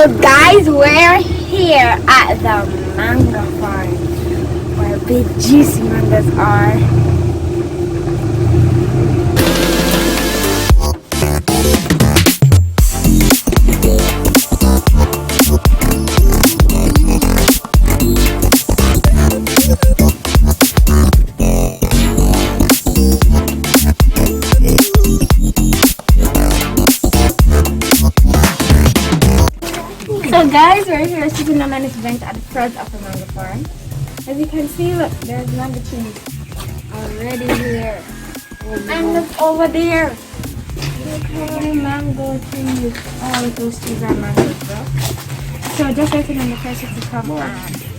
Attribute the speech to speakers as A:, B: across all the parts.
A: So guys, we're here at the mango farm where big juicy mangoes are. So guys, we're here sitting on this bench at the front of the mango farm. As you can see, look, there's mango trees already here. And look over there. Look how many mango trees. All of those trees are mangoes, bro. So just waiting on the person to come and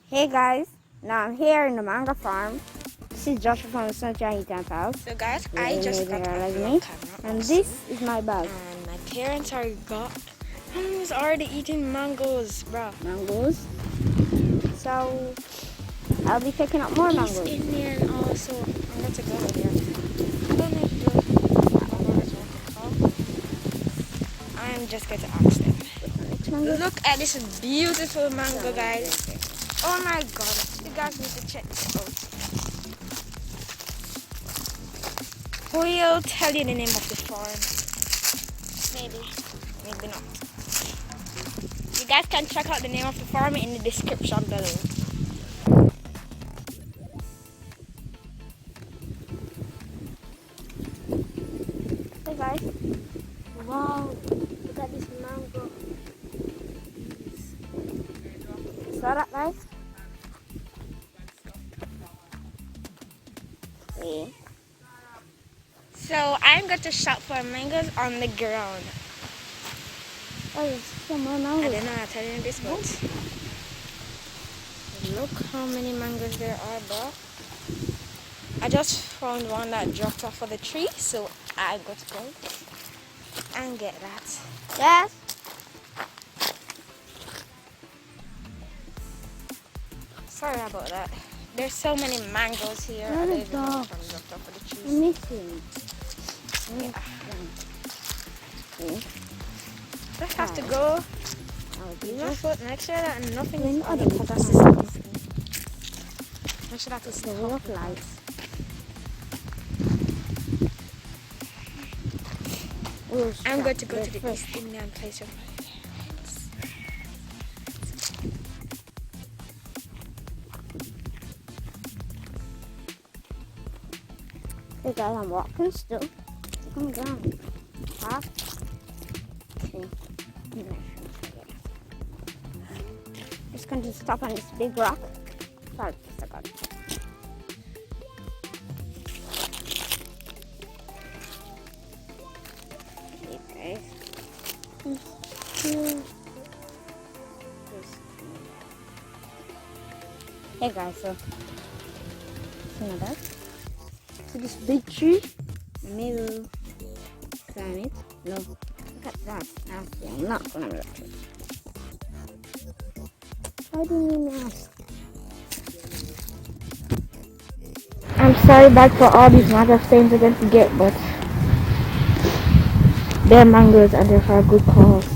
A: Hey guys, now I'm here in the mango farm. This is Joshua from the Sonshine house.
B: So guys, I just got a
A: me.
B: camera
A: And this is my bag.
B: and my parents are who's already eating mangoes, bro.
A: Mangoes. So I'll be picking up more
B: He's
A: mangoes.
B: in there and also I'm going to go in there. I don't know if I'm just going to ask them. Look at this beautiful mango, guys. Oh my god, you guys need to check this out. Who will tell you the name of the farm? Maybe, maybe not. You guys can check out the name of the farm in the description below.
A: Hey guys. Wow, look at this mango. Saw that, guys? See?
B: So I'm going to shop for mangoes on the ground.
A: Oh, there's some more
B: I
A: mangoes.
B: don't know how to tell you this, but look how many mangoes there are, bro. I just found one that dropped off of the tree, so I got to go and get that.
A: Yes.
B: Sorry about that. There's so many mangoes here.
A: Where
B: I don't
A: is
B: even know
A: dog?
B: if I'm dropped off of the trees.
A: I'm missing.
B: Just have to go.
A: I'll do
B: You
A: that.
B: foot make sure that nothing
A: Then
B: is on the
A: other
B: pot.
A: ones.
B: Make sure that it's
A: The wheel of lights.
B: I'm going to go to the East Indian place of my parents.
A: Hey guys, I'm walking still. Come down. Fast. Okay. Just going to stop on this big rock. Sorry, I got it. Okay, guys. Hey guys, so see my dad? So this big tree, maybe we'll climb it. No, look at that. Nasty. I'm not gonna look at it. Why do you mean ask? I'm sorry back for all these mango stains I'm going to get, but they're mangoes and they're for a good cause.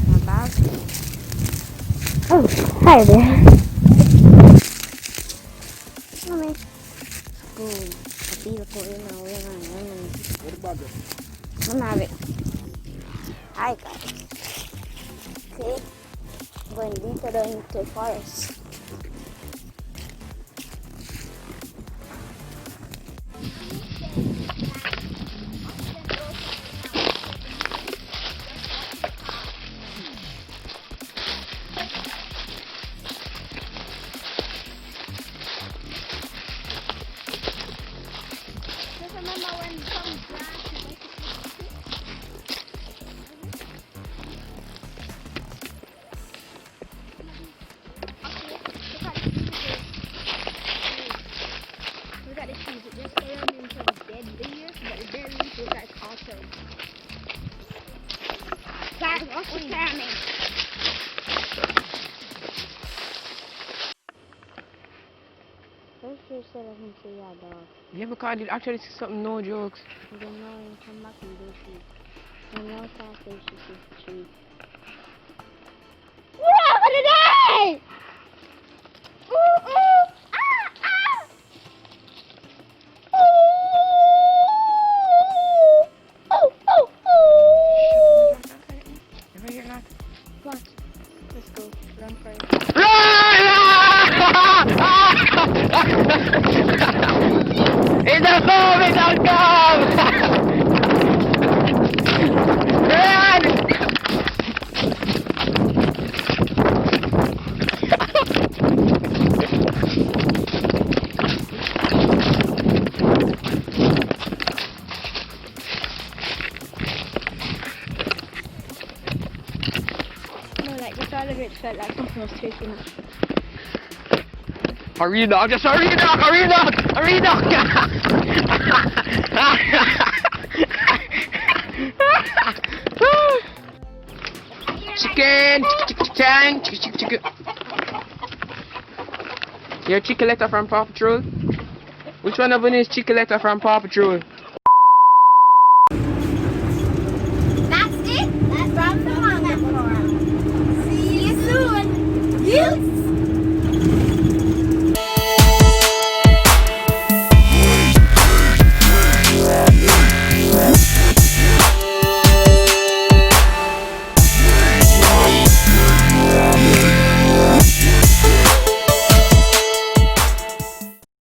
A: My bag. Oh, hi there. Mommy. Oh, a beautiful email. What about this? I'm having. Hi guys. Okay. Going deeper into the forest.
B: said let him say yeah, dog.
C: Yeah, because it actually see something, no jokes.
B: And then now he come back and do shit. And now start saying she sees tree. What happened today? Ooh, ooh, ah, ah. Ooh, ooh, ooh.
C: You ever hear that?
B: Come on, let's go. Run for it.
C: It's a bomb! It's a bomb! Run!
B: No, like just all of it felt like something was chasing us.
C: Hurry dog, just hurry dog, hurry dog, hurry dog! Chicken, chicken, chicken, chicken. You're Chickaletta from Paw Patrol? Which one of them is Chickaletta from Paw Patrol?
A: That's it. That's from the Mango Farm. See you soon. You